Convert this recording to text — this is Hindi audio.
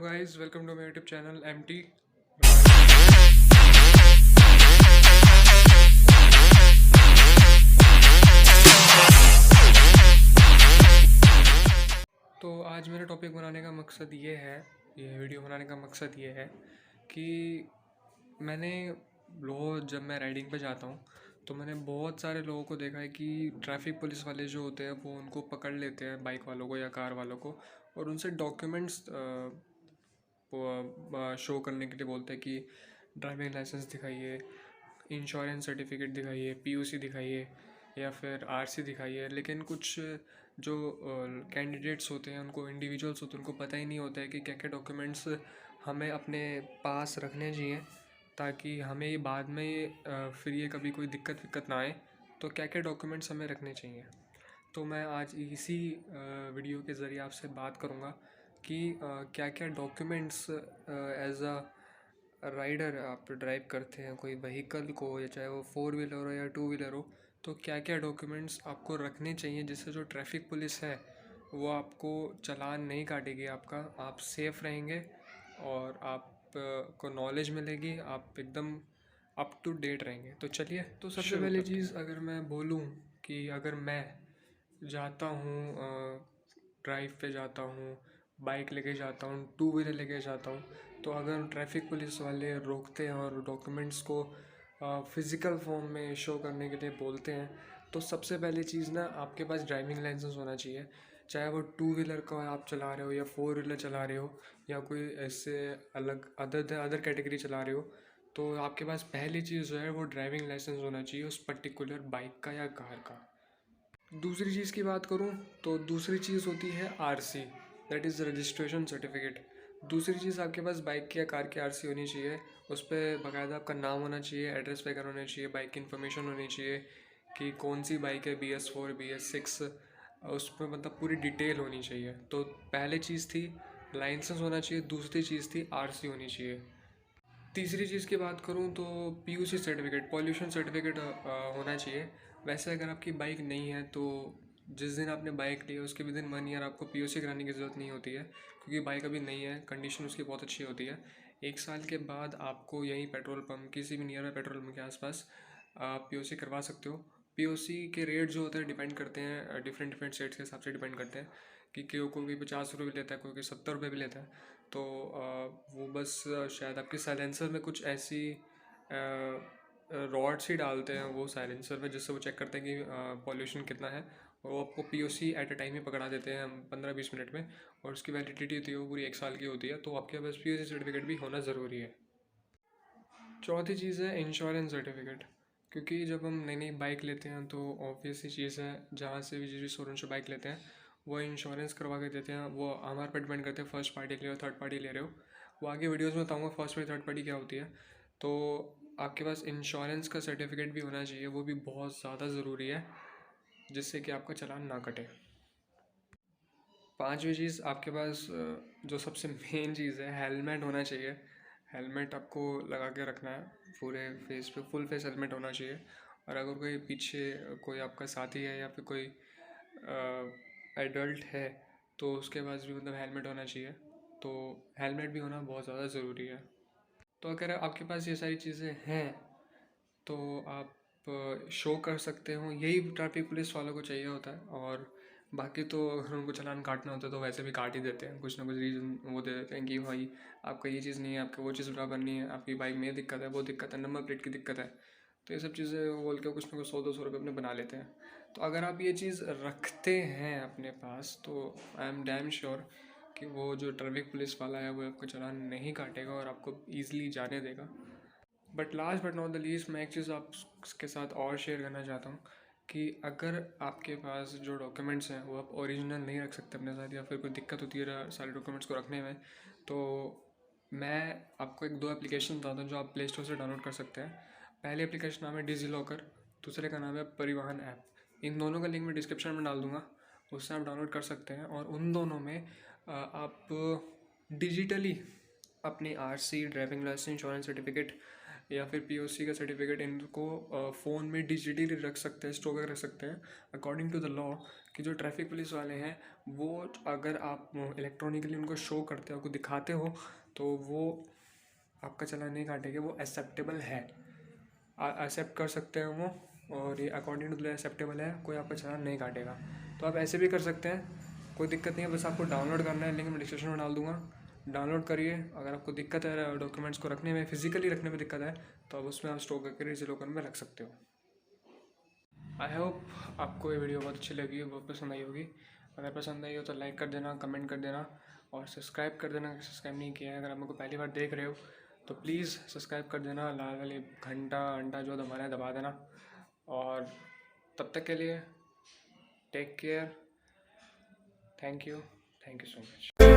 guys, welcome to my YouTube channel MT। तो आज मेरा टॉपिक बनाने का मकसद ये है, ये वीडियो बनाने का मकसद ये है कि मैंने जब मैं राइडिंग पे जाता हूँ तो मैंने बहुत सारे लोगों को देखा है कि ट्रैफिक पुलिस वाले जो होते हैं वो उनको पकड़ लेते हैं, बाइक वालों को या कार वालों को, और उनसे डॉक्यूमेंट्स शो करने के लिए बोलते हैं कि ड्राइविंग लाइसेंस दिखाइए, इंश्योरेंस सर्टिफिकेट दिखाइए, पीयूसी दिखाइए या फिर आरसी दिखाइए। लेकिन कुछ जो कैंडिडेट्स होते हैं, उनको इंडिविजुअल्स होते हैं, उनको पता ही नहीं होता है कि क्या क्या डॉक्यूमेंट्स हमें अपने पास रखने चाहिए ताकि हमें ये बाद में फिर ये कभी कोई दिक्कत ना आए। तो क्या क्या डॉक्यूमेंट्स हमें रखने चाहिए, तो मैं आज इसी वीडियो के ज़रिए आपसे बात करूँगा कि क्या क्या डॉक्यूमेंट्स एज अ राइडर आप ड्राइव करते हैं कोई व्हीकल को, या चाहे वो 4 व्हीलर हो या 2 व्हीलर हो, तो क्या क्या डॉक्यूमेंट्स आपको रखने चाहिए जिससे जो ट्रैफिक पुलिस है वो आपको चालान नहीं काटेगी, आपका आप सेफ़ रहेंगे और आप को नॉलेज मिलेगी, आप एकदम अप टू डेट रहेंगे। तो चलिए, तो सबसे पहली चीज़ अगर मैं बोलूँ कि अगर मैं जाता हूँ, ड्राइव पे जाता हूँ, बाइक लेके जाता हूँ, 2 व्हीलर लेके जाता हूँ, तो अगर ट्रैफिक पुलिस वाले रोकते हैं और डॉक्यूमेंट्स को फिज़िकल फॉर्म में शो करने के लिए बोलते हैं, तो सबसे पहली चीज़ ना, आपके पास ड्राइविंग लाइसेंस होना चाहिए। चाहे वो 2 व्हीलर का आप चला रहे हो या 4 व्हीलर चला रहे हो या कोई ऐसे अलग अदर कैटेगरी चला रहे हो, तो आपके पास पहली चीज़ जो है वो ड्राइविंग लाइसेंस होना चाहिए उस पर्टिकुलर बाइक का या कार का। दूसरी चीज़ की बात करूँ तो दूसरी चीज़ होती है RC, that is registration certificate. दूसरी चीज़, आपके पास बाइक की या कार की आरसी होनी चाहिए, उस पर बाकायदा आपका नाम होना चाहिए, एड्रेस वगैरह होना चाहिए, बाइक की इन्फॉर्मेशन होनी चाहिए कि कौन सी बाइक है, BS4 BS6, उस पर मतलब पूरी डिटेल होनी चाहिए। तो पहली चीज़ थी लाइसेंस होना चाहिए, दूसरी चीज़ थी आरसी होनी चाहिए। तीसरी चीज़ की बात करूँ तो पीयूसी सर्टिफिकेट, पॉल्यूशन सर्टिफिकेट होना चाहिए। वैसे अगर आपकी बाइक नहीं है तो जिस दिन आपने बाइक ली है उसके विदिन 1 ईयर आपको पीयूसी कराने की ज़रूरत नहीं होती है, क्योंकि बाइक अभी नहीं है, कंडीशन उसकी बहुत अच्छी होती है। 1 साल के बाद आपको यहीं पेट्रोल पम्प, किसी भी नियर बाई पेट्रोल पम्प के आसपास आप पीयूसी करवा सकते हो। पीयूसी के रेट जो होते हैं डिपेंड करते हैं, डिफरेंट स्टेट्स के हिसाब से डिपेंड करते हैं कि कोई 50 रुपये भी लेता है, कोई 70 रुपये भी लेता है। तो वो बस शायद आपके साइलेंसर में कुछ ऐसी रॉड्स ही डालते हैं वो साइलेंसर में, जिससे वो चेक करते हैं कि पॉल्यूशन कितना है, और वो आपको पीओसी एट अ टाइम ही पकड़ा देते हैं 15-20 मिनट में, और उसकी वैलिडिटी होती है वो पूरी 1 साल की होती है। तो आपके पास पीओसी सर्टिफिकेट भी होना ज़रूरी है। चौथी चीज़ है इंश्योरेंस सर्टिफिकेट, क्योंकि जब हम नई नई बाइक लेते हैं तो ऑब्वियस सी चीज़ है, जहाँ से भी जिस शोरूम से बाइक लेते हैं वो इंश्योरेंस करवा के देते हैं। वो हमारे पर डिपेंड करते हैं, फर्स्ट पार्टी ले रहे हो, थर्ड पार्टी ले रहे हो। वो आगे वीडियोस में बताऊंगा फर्स्ट पार्टी थर्ड पार्टी क्या होती है। तो आपके पास इंश्योरेंस का सर्टिफिकेट भी होना चाहिए, वो भी बहुत ज़्यादा ज़रूरी है, जिससे कि आपका चालान ना कटे। पांचवी चीज़, आपके पास जो सबसे मेन चीज़ है, हेलमेट होना चाहिए। हेलमेट आपको लगा के रखना है, पूरे फेस पे फुल फेस हेलमेट होना चाहिए। और अगर कोई पीछे कोई आपका साथी है या फिर कोई एडल्ट है तो उसके पास भी मतलब हेलमेट होना चाहिए। तो हेलमेट भी होना बहुत ज़्यादा ज़रूरी है। तो अगर आपके पास ये सारी चीज़ें हैं तो आप शो कर सकते हो, यही ट्रैफिक पुलिस वालों को चाहिए होता है। और बाकी तो अगर उनको चालान काटना होता है तो वैसे भी काट ही देते हैं, कुछ ना कुछ रीज़न वो दे देते हैं कि भाई आपका ये चीज़ नहीं है, आपको वो चीज़ बराबर नहीं है, आपकी बाइक में ये दिक्कत है, वो दिक्कत है, नंबर प्लेट की दिक्कत है। तो ये सब चीज़ें बोल के कुछ ना कुछ 100-200 रुपये अपने बना लेते हैं। तो अगर आप ये चीज़ रखते हैं अपने पास तो आई एम डैम श्योर कि वो जो ट्रैफिक पुलिस वाला है वो आपको चालान नहीं काटेगा और आपको ईज़िली जाने देगा। But last but not the least, मैं एक चीज़ आपके साथ और शेयर करना चाहता हूँ कि अगर आपके पास जो डॉक्यूमेंट्स हैं वो आप ओरिजिनल नहीं रख सकते अपने साथ, या फिर कोई दिक्कत होती है सारे डॉक्यूमेंट्स को रखने में, तो मैं आपको 1-2 एप्लीकेशन बताता हूँ जो आप प्ले स्टोर से डाउनलोड कर सकते हैं। पहली एप्लीकेशन नाम है डिजी लॉकर, दूसरे का नाम है परिवहन ऐप। इन दोनों का लिंक मैं डिस्क्रिप्शन में डाल दूँगा, उससे आप डाउनलोड कर सकते हैं। और उन दोनों में आप डिजिटली अपनी RC, driving license, insurance certificate या फिर पीओसी का सर्टिफिकेट, इनको फ़ोन में डिजिटली रख सकते हैं, स्टोर कर रख सकते हैं अकॉर्डिंग टू द लॉ। कि जो ट्रैफिक पुलिस वाले हैं वो अगर आप इलेक्ट्रॉनिकली उनको शो करते हो, आपको दिखाते हो, तो वो आपका चालान नहीं काटेंगे, वो एक्सेप्टेबल है, एक्सेप्ट कर सकते हैं वो, और ये अकॉर्डिंग टू द एक्सेप्टेबल है, कोई आपका चालान नहीं काटेगा। तो आप ऐसे भी कर सकते हैं, कोई दिक्कत नहीं है, बस आपको डाउनलोड करना है, लिंक मैं डिस्क्रिप्शन में डाल दूँगा, डाउनलोड करिए। अगर आपको दिक्कत है डॉक्यूमेंट्स को रखने में, फिजिकली रखने में दिक्कत है, तो आप उसमें आप स्टोर करके डिजिलॉकर में रख सकते हो। आई होप आपको ये वीडियो बहुत अच्छी लगी, बहुत पसंद आई होगी। अगर पसंद आई हो तो लाइक कर देना, कमेंट कर देना और सब्सक्राइब कर देना, सब्सक्राइब नहीं किया है। अगर आप मेरे को पहली बार देख रहे हो तो प्लीज़ सब्सक्राइब कर देना, लाल वाली घंटा जो दबाना है दबा देना। और तब तक के लिए take care, thank you so much.